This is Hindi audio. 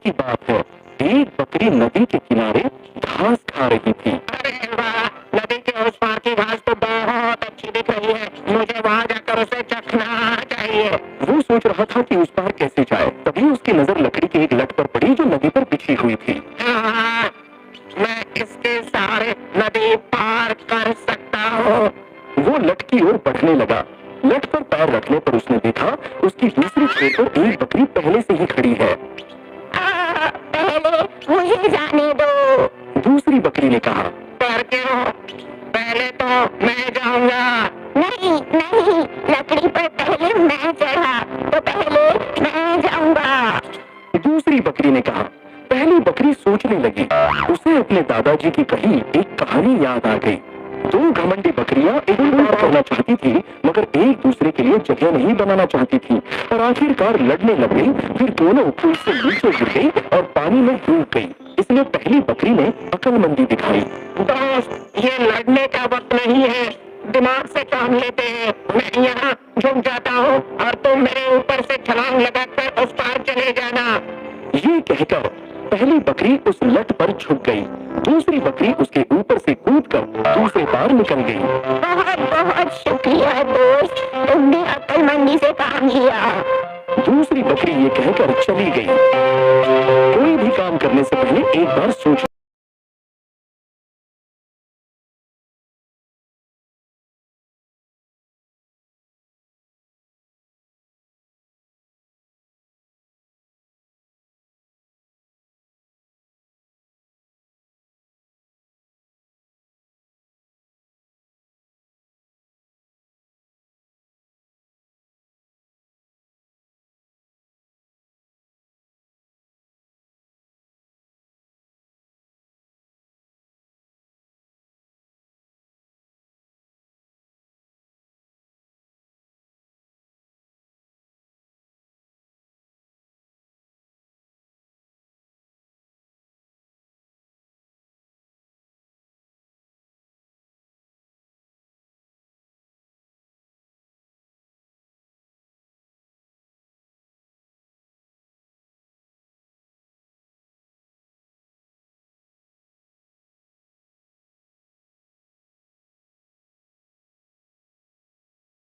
की बात है, एक बकरी नदी के किनारे घास खा रही थी। अरे वाह, नदी के उस पार की घास तो बहुत अच्छी दिख रही है, मुझे वहाँ जाकर उसे चखना चाहिए। वो सोच रहा था कि उस पार कैसे जाए, तभी उसकी नजर लकड़ी के एक लट पर पड़ी जो नदी पर बिछी हुई थी। हाँ, मैं इसके सहारे नदी पार कर सकता हूँ। वो लट की ओर बढ़ने लगा। लट पर पैर रखने पर उसने देखा उसकी दूसरी छोर पर एक बकरी पहले से ही खड़ी है। पहले मुझे जाने दो। दूसरी बकरी ने कहा। पर क्यों? पहले तो मैं जाऊंगा। नहीं नहीं, लकड़ी पर पहले मैं चढ़ा तो पहले मैं जाऊंगा। दूसरी बकरी ने कहा। पहली बकरी सोचने लगी। उसे अपने दादाजी की कही एक कहानी याद आ गई। दो घमंडी बकरियां एक पार करना चाहती थी, मगर एक दूसरे के लिए जगह नहीं बनाना चाहती थी और आखिरकार लड़ने लग गई। फिर दोनों पुल से नीचे गिर गई और पानी में डूब गई। इसलिए पहली बकरी ने अक्लमंदी दिखाई। दोस्त, ये लड़ने का वक्त नहीं है, दिमाग से काम लेते हैं। मैं यहाँ झुक जाता हूँ और तुम मेरे ऊपर से छलांग लगाकर उस पार चले जाना। ये कहकर पहली बकरी उस लट पर झुक गई। दूसरी बकरी उसके ऊपर से कूदकर दूसरे पार निकल गई। बहुत बहुत शुक्रिया दोस्त, तुमने अक्लमंदी से काम लिया। दूसरी बकरी ये कहकर चली गई। कोई भी काम करने से पहले एक बार सोच